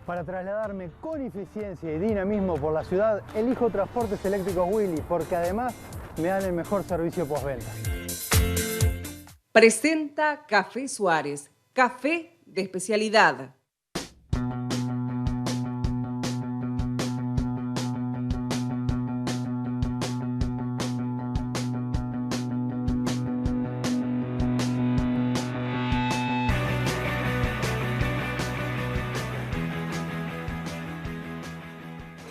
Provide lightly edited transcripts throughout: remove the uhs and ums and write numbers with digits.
Para trasladarme con eficiencia y dinamismo por la ciudad, elijo Transportes Eléctricos Willy, porque además me dan el mejor servicio postventa. Presenta Café Suárez, café de especialidad.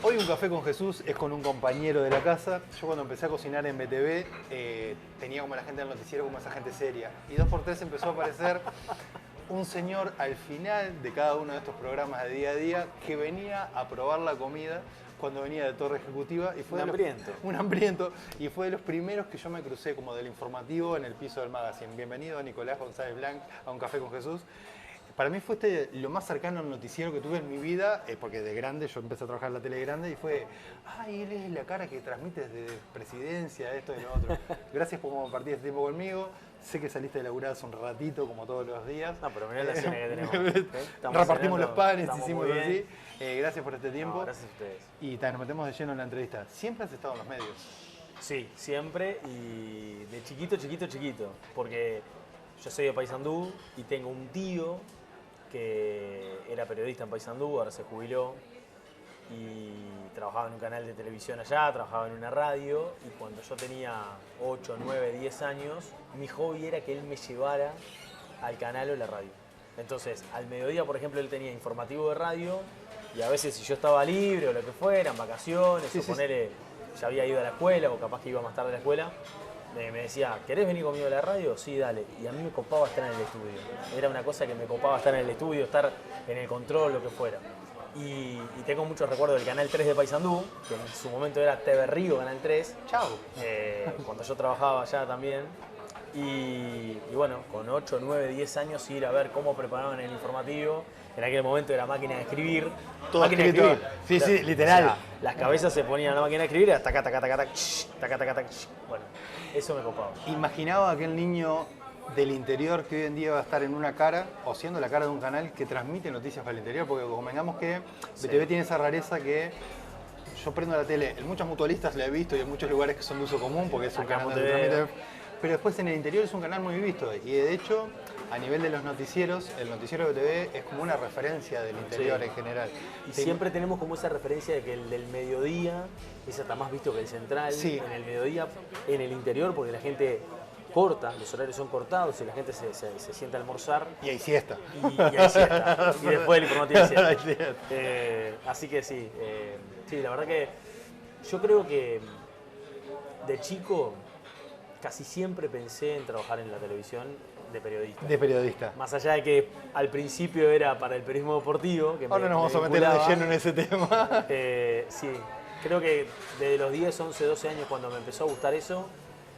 Hoy un café con Jesús es con un compañero de la casa. Yo cuando empecé a cocinar en BTV tenía como la gente del noticiero, como esa gente seria. Y 2x3 empezó a aparecer un señor al final de cada uno de estos programas de día a día que venía a probar la comida cuando venía de Torre Ejecutiva. Y fue un hambriento. Y fue de los primeros que yo me crucé como del informativo en el piso del magazine. Bienvenido a Nicolás González Blanc a un café con Jesús. Para mí fue lo más cercano al noticiero que tuve en mi vida, porque de grande yo empecé a trabajar en la tele grande y fue, ay, él es la cara que transmites de presidencia, esto y lo otro. Gracias por compartir este tiempo conmigo. Sé que saliste de laburar hace un ratito, como todos los días. No, pero mirá la cena que tenemos. Repartimos los panes, hicimos así. Gracias por este tiempo. No, gracias a ustedes. Y nos metemos de lleno en la entrevista. ¿Siempre has estado en los medios? Sí, siempre y de chiquito. Porque yo soy de Paysandú y tengo un tío que era periodista en Paysandú, ahora se jubiló y trabajaba en un canal de televisión allá, trabajaba en una radio, y cuando yo tenía 8, 9, 10 años, mi hobby era que él me llevara al canal o la radio. Entonces, al mediodía, por ejemplo, él tenía informativo de radio y a veces si yo estaba libre o lo que fuera, en vacaciones, o ponele, ya había ido a la escuela o capaz que iba más tarde a la escuela, me decía, ¿querés venir conmigo a la radio? Sí, dale. Y a mí me copaba estar en el estudio. Era una cosa que me copaba estar en el estudio, estar en el control, lo que fuera. Y tengo muchos recuerdos del Canal 3 de Paysandú, que en su momento era TV Río, Canal 3. Chau. Cuando yo trabajaba allá también. Y bueno, con 8, 9, 10 años ir a ver cómo preparaban el informativo. En aquel momento era máquina de escribir. Todo máquina de escribir. Sí, sí, literal. O sea, las cabezas se ponían en la máquina de escribir, hasta taca, taca, taca, taca, taca, taca. Bueno, eso me copaba. Imaginaba aquel niño del interior que hoy en día va a estar en una cara, o siendo la cara de un canal que transmite noticias para el interior, porque convengamos que BTV tiene esa rareza que yo prendo la tele, en muchos mutualistas la he visto y en muchos lugares que son de uso común, porque es un canal de transmite, pero después en el interior es un canal muy visto, y de hecho, a nivel de los noticieros, el noticiero de BTV es como una referencia del interior en general. Y siempre tenemos como esa referencia de que el del mediodía es hasta más visto que el central. Sí. En el mediodía, en el interior, porque la gente corta, los horarios son cortados y la gente se sienta a almorzar. Y hay siesta. Y hay siesta. Y después el informativo hay siesta. Así que sí, sí, la verdad que yo creo que de chico casi siempre pensé en trabajar en la televisión de periodista. De periodista. Más allá de que al principio era para el periodismo deportivo. Que ahora nos vamos a meter de lleno en ese tema. Sí, creo que desde los 10, 11, 12 años cuando me empezó a gustar eso,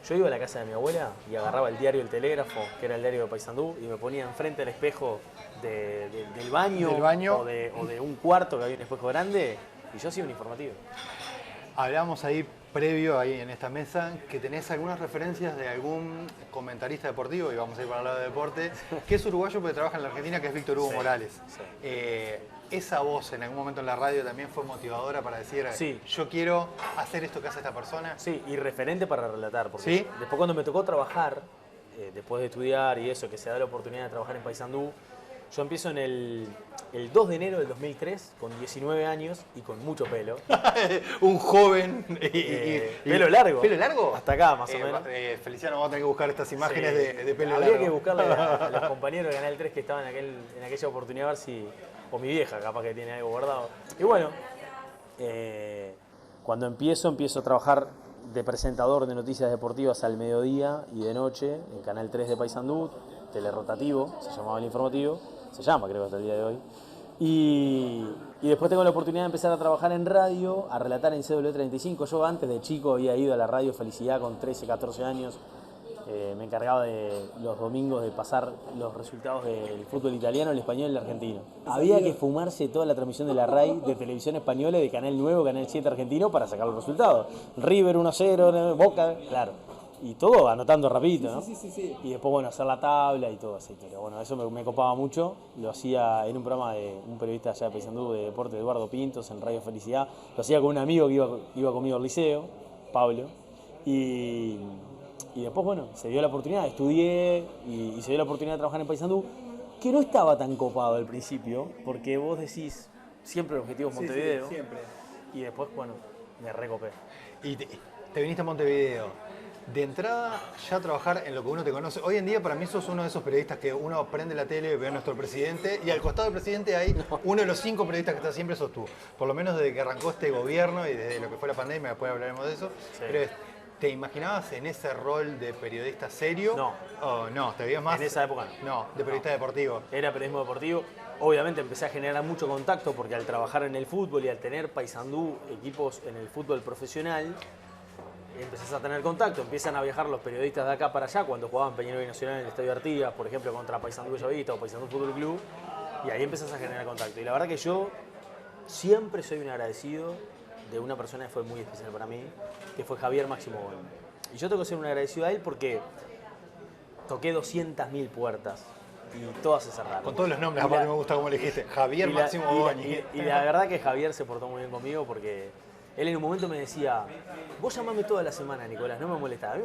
yo iba a la casa de mi abuela y agarraba el diario El Telégrafo, que era el diario de Paysandú, y me ponía enfrente al espejo del baño o de un cuarto que había un espejo grande, y yo hacía un informativo. Hablábamos ahí previo, ahí en esta mesa, que tenés algunas referencias de algún comentarista deportivo, y vamos a ir para el lado de deporte, que es uruguayo pero trabaja en la Argentina, que es Víctor Hugo Morales. Sí. ¿Esa voz en algún momento en la radio también fue motivadora para decir, yo quiero hacer esto que hace esta persona? Sí, y referente para relatar, porque ¿sí? Después cuando me tocó trabajar, después de estudiar y eso, que se da la oportunidad de trabajar en Paysandú, yo empiezo en el 2 de enero del 2003, con 19 años y con mucho pelo. Un joven. Pelo largo. ¿Pelo largo? Hasta acá, más o menos. Feliciano, vamos a tener que buscar estas imágenes de pelo largo. Habría que buscarle a los compañeros de Canal 3 que estaban en aquella oportunidad, a ver si... O mi vieja, capaz que tiene algo guardado. Y bueno, cuando empiezo a trabajar de presentador de noticias deportivas al mediodía y de noche en Canal 3 de Paysandú, telerrotativo, se llamaba el informativo, se llama creo hasta el día de hoy. Y después tengo la oportunidad de empezar a trabajar en radio, a relatar en CW35. Yo antes de chico había ido a la radio Felicidad con 13, 14 años. Me encargaba de los domingos de pasar los resultados del fútbol italiano, el español y el argentino. Había que fumarse toda la transmisión de la RAI de televisión española, de Canal Nuevo, Canal 7 argentino, para sacar los resultados. River 1-0, Boca, claro. Y todo anotando rapidito, ¿no? Sí. Y después, bueno, hacer la tabla y todo así. Pero bueno, eso me copaba mucho. Lo hacía en un programa de un periodista allá de Paysandú de deporte, Eduardo Pintos, en Radio Felicidad. Lo hacía con un amigo que iba conmigo al liceo, Pablo. Y después, bueno, se dio la oportunidad, estudié y se dio la oportunidad de trabajar en Paysandú, que no estaba tan copado al principio, porque vos decís siempre el objetivo es Montevideo. Sí, siempre. Y después, bueno, me recopé. Y te viniste a Montevideo. De entrada, ya trabajar en lo que uno te conoce. Hoy en día, para mí, sos uno de esos periodistas que uno prende la tele, ve a nuestro presidente, y al costado del presidente hay uno de los 5 periodistas que está siempre, sos tú. Por lo menos desde que arrancó este gobierno y desde lo que fue la pandemia, después hablaremos de eso. Sí. Pero ¿te imaginabas en ese rol de periodista serio? No. ¿O no? ¿Te veías más? En esa época no. No, de periodista deportivo. Era periodismo deportivo. Obviamente empecé a generar mucho contacto porque al trabajar en el fútbol y al tener Paysandú, equipos en el fútbol profesional, empezás a tener contacto, empiezan a viajar los periodistas de acá para allá cuando jugaban Peñarol y Nacional en el Estadio Artigas, por ejemplo, contra Paysandú Bellavista o Paysandú Fútbol Club, y ahí empezás a generar contacto. Y la verdad que yo siempre soy un agradecido de una persona que fue muy especial para mí, que fue Javier Máximo Goñi. Y yo tengo que ser un agradecido a él porque toqué 200.000 puertas y todas se cerraron. Con todos los nombres, aparte me gusta cómo le dijiste. Javier Máximo Goñi. Y la verdad que Javier se portó muy bien conmigo porque él en un momento me decía, vos llamame toda la semana, Nicolás, no me molestaba. A mí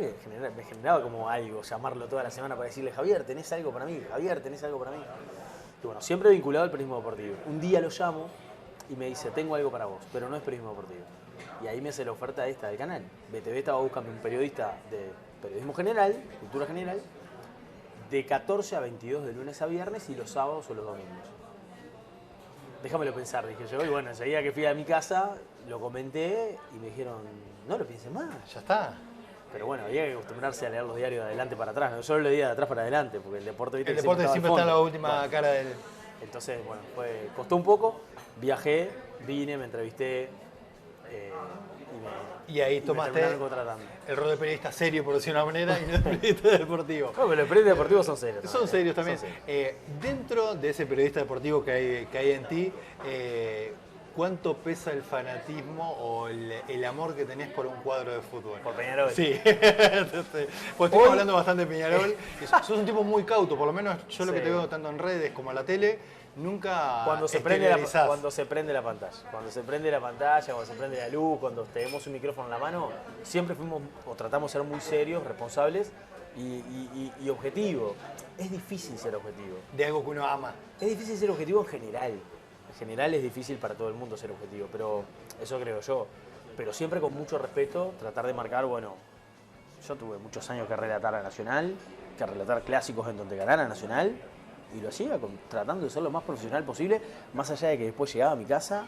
me generaba como algo llamarlo toda la semana para decirle, Javier, ¿tenés algo para mí? Javier, ¿tenés algo para mí? Y bueno, siempre vinculado al periodismo deportivo. Un día lo llamo y me dice, tengo algo para vos, pero no es periodismo deportivo. Y ahí me hace la oferta esta del canal. BTV estaba buscando un periodista de periodismo general, cultura general, de 14 a 22 de lunes a viernes y los sábados o los domingos. Déjamelo pensar, dije yo. Y bueno, enseguida que fui a mi casa, lo comenté y me dijeron, no lo pienses más. Ya está. Pero bueno, había que acostumbrarse a leer los diarios de adelante para atrás. No solo leía de atrás para adelante, porque el deporte, ¿viste? El deporte siempre está en la última Bueno, cara del... entonces, bueno, costó un poco. Viajé, vine, me entrevisté Y ahí me tomaste terminaron contratando. el rol de periodista serio, por decir una manera, y no de periodista deportivo. No, pero los periodistas deportivos son serios. Son serios también. Son serios. Dentro de ese periodista deportivo que hay en ti, ¿cuánto pesa el fanatismo o el amor que tenés por un cuadro de fútbol? Por Peñarol. Sí. Pues estamos hablando bastante de Peñarol. Y sos un tipo muy cauto, por lo menos yo lo que Sí. te veo tanto en redes como en la tele, nunca Cuando se prende la pantalla, cuando se prende la pantalla, cuando se prende la luz, cuando tenemos un micrófono en la mano, siempre fuimos o tratamos de ser muy serios, responsables y objetivos. Es difícil ser objetivo. de algo que uno ama. Es difícil ser objetivo en general. En general es difícil para todo el mundo ser objetivo, pero eso creo yo. Pero siempre con mucho respeto, tratar de marcar, bueno, yo tuve muchos años que relatar a Nacional, que relatar clásicos en donde ganara Nacional, y lo hacía tratando de ser lo más profesional posible, más allá de que después llegaba a mi casa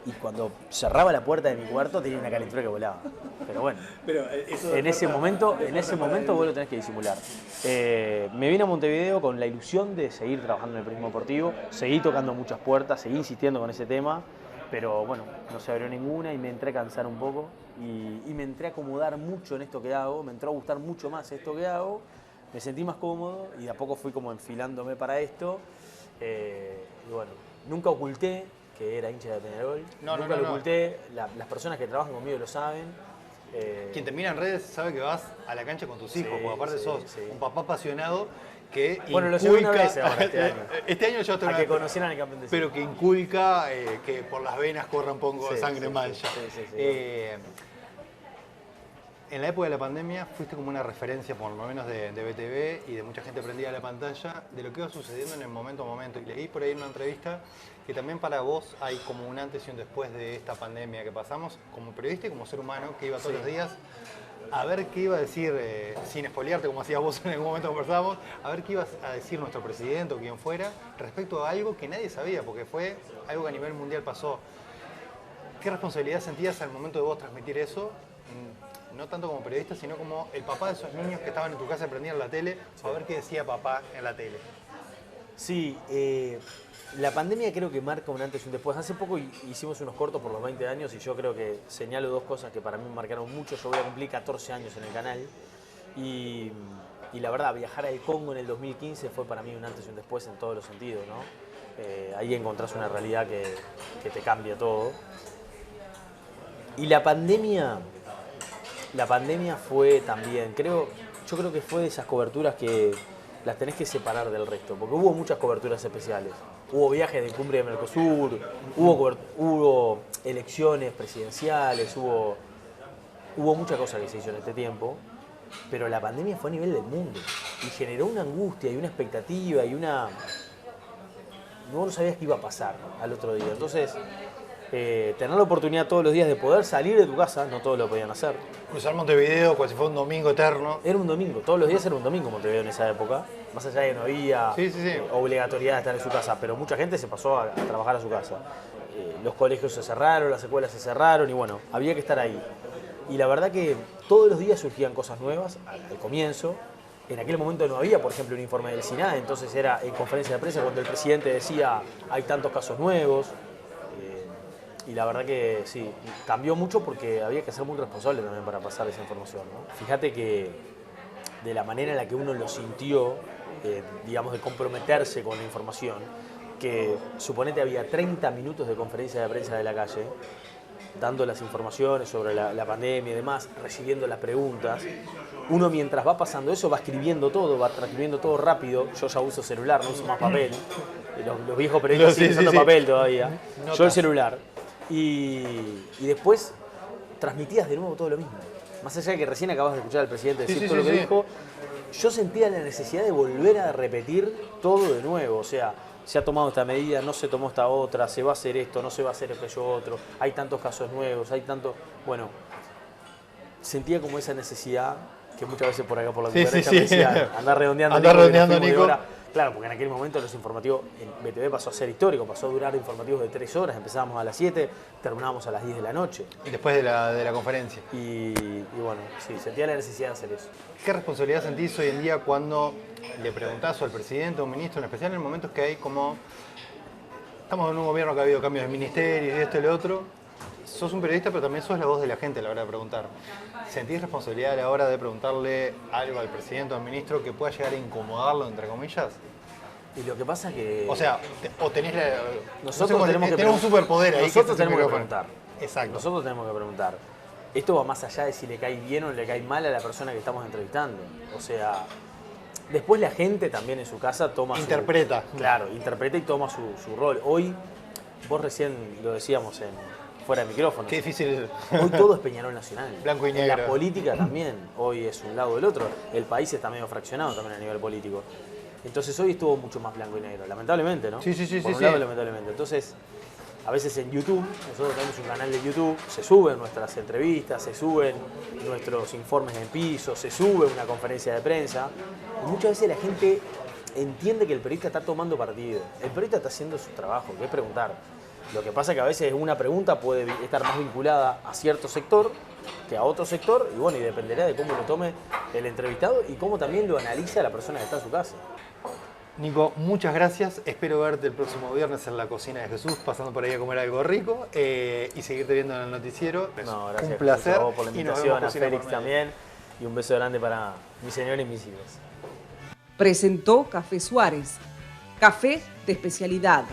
y cuando cerraba la puerta de mi cuarto tenía una calentura que volaba. Pero bueno, en ese momento vos lo tenés que disimular. Me vine a Montevideo con la ilusión de seguir trabajando en el periodismo deportivo, seguí tocando muchas puertas, seguí insistiendo con ese tema, pero bueno, no se abrió ninguna y me entré a cansar un poco y me entré a acomodar mucho en esto que hago, me entró a gustar mucho más esto que hago, me sentí más cómodo y de a poco fui como enfilándome para esto. Y bueno, nunca oculté que era hincha de Peñarol, nunca lo oculté, las personas que trabajan conmigo lo saben. Quien te mira en redes sabe que vas a la cancha con tus hijos, Sí, porque aparte sí, sos sí. un papá apasionado que Bueno, lo llevé una vez ahora este año. Este año ya te A que conocieran el campeón de siglo. pero que inculca que por las venas corra un poco de Sí, sangre sí, mancha. sí, sí. En la época de la pandemia fuiste como una referencia, por lo menos de BTV y de mucha gente prendida a la pantalla, de lo que iba sucediendo en el momento a momento. Y leí por ahí en una entrevista que también para vos hay como un antes y un después de esta pandemia que pasamos, como periodista y como ser humano, que iba todos los días a ver qué iba a decir, sin espolearte como hacías vos en algún momento conversábamos, a ver qué iba a decir nuestro presidente o quien fuera respecto a algo que nadie sabía, porque fue algo que a nivel mundial pasó. ¿Qué responsabilidad sentías al momento de vos transmitir eso? No tanto como periodista, sino como el papá de esos niños que estaban en tu casa y prendían la tele, a ver qué decía papá en la tele. Sí, la pandemia creo que marca un antes y un después. Hace poco hicimos unos cortos por los 20 años y yo creo que señalo dos cosas que para mí marcaron mucho. Yo voy a cumplir 14 años en el canal y la verdad, viajar al Congo en el 2015 fue para mí un antes y un después en todos los sentidos, ¿no? Ahí encontrás una realidad que te cambia todo. Y la pandemia La pandemia fue también, yo creo que fue de esas coberturas que las tenés que separar del resto, porque hubo muchas coberturas especiales. Hubo viajes de cumbre de Mercosur, hubo elecciones presidenciales, hubo muchas cosas que se hizo en este tiempo, pero la pandemia fue a nivel del mundo y generó una angustia y una expectativa y una... No sabías qué iba a pasar al otro día. Entonces, tener la oportunidad todos los días de poder salir de tu casa, no todos lo podían hacer. Cruzar Montevideo como si fuera un domingo eterno. Era un domingo, todos los días era un domingo Montevideo en esa época. Más allá de que no había obligatoriedad de estar en su casa, pero mucha gente se pasó a trabajar a su casa. Los colegios se cerraron, las escuelas se cerraron y bueno, había que estar ahí. Y la verdad que todos los días surgían cosas nuevas al comienzo. En aquel momento no había, por ejemplo, un informe del SINAE, entonces era en conferencia de prensa cuando el presidente decía hay tantos casos nuevos. Y la verdad que sí, cambió mucho porque había que ser muy responsable también para pasar esa información, ¿no? Fíjate que de la manera en la que uno lo sintió, digamos, de comprometerse con la información, que suponete había 30 minutos de conferencia de prensa de la calle, dando las informaciones sobre la pandemia y demás, recibiendo las preguntas. Uno mientras va pasando eso va escribiendo todo, va transcribiendo todo rápido. Yo ya uso celular, no uso más papel. Los viejos periodistas siguen usando papel todavía. Yo el celular. Y después transmitías de nuevo todo lo mismo. Más allá de que recién acabas de escuchar al presidente decir todo lo que dijo, yo sentía la necesidad de volver a repetir todo de nuevo. O sea, se ha tomado esta medida, no se tomó esta otra, se va a hacer esto, no se va a hacer aquello otro, hay tantos casos nuevos, hay tanto... Bueno, sentía como esa necesidad que muchas veces por acá por la conferencia me decían, andar redondeando, Nico. Claro, porque en aquel momento los informativos en BTV pasó a ser histórico, pasó a durar informativos de 3 horas, empezábamos a las 7, terminábamos a las 10 de la noche. Y después de la conferencia. Y bueno, sí, sentía la necesidad de hacer eso. ¿Qué responsabilidad sentís hoy en día cuando le preguntás al presidente o a un ministro, en especial en momentos que hay como... Estamos en un gobierno que ha habido cambios de ministerios y esto y lo otro. Sos un periodista, pero también sos la voz de la gente a la hora de preguntar. ¿Sentís responsabilidad a la hora de preguntarle algo al presidente o al ministro que pueda llegar a incomodarlo, entre comillas? Y lo que pasa es que... O sea, o tenés la... Nosotros tenemos un superpoder ahí. Nosotros tenemos que preguntar. Exacto. Nosotros tenemos que preguntar. Esto va más allá de si le cae bien o le cae mal a la persona que estamos entrevistando. O sea, después la gente también en su casa toma interpreta. Claro, interpreta y toma su rol. Hoy, vos recién lo decíamos fuera de micrófono. Qué difícil. Hoy todo es Peñarol Nacional. Blanco y negro. En la política también. Hoy es un lado del otro. El país está medio fraccionado también a nivel político. Entonces hoy estuvo mucho más blanco y negro. Lamentablemente, ¿no? Sí. Por un lado, lamentablemente. Entonces, a veces en YouTube, nosotros tenemos un canal de YouTube, se suben nuestras entrevistas, se suben nuestros informes en piso, se sube una conferencia de prensa. Y muchas veces la gente entiende que el periodista está tomando partido. El periodista está haciendo su trabajo, que es preguntar. Lo que pasa es que a veces una pregunta puede estar más vinculada a cierto sector que a otro sector, y bueno, y dependerá de cómo lo tome el entrevistado y cómo también lo analiza la persona que está en su casa. Nico, muchas gracias. Espero verte el próximo viernes en la cocina de Jesús, pasando por ahí a comer algo rico y seguirte viendo en el noticiero. No, gracias. Un placer. A vos por la invitación, a Félix también, y un beso grande para mi señora y mis hijos. Presentó Café Suárez, café de especialidad.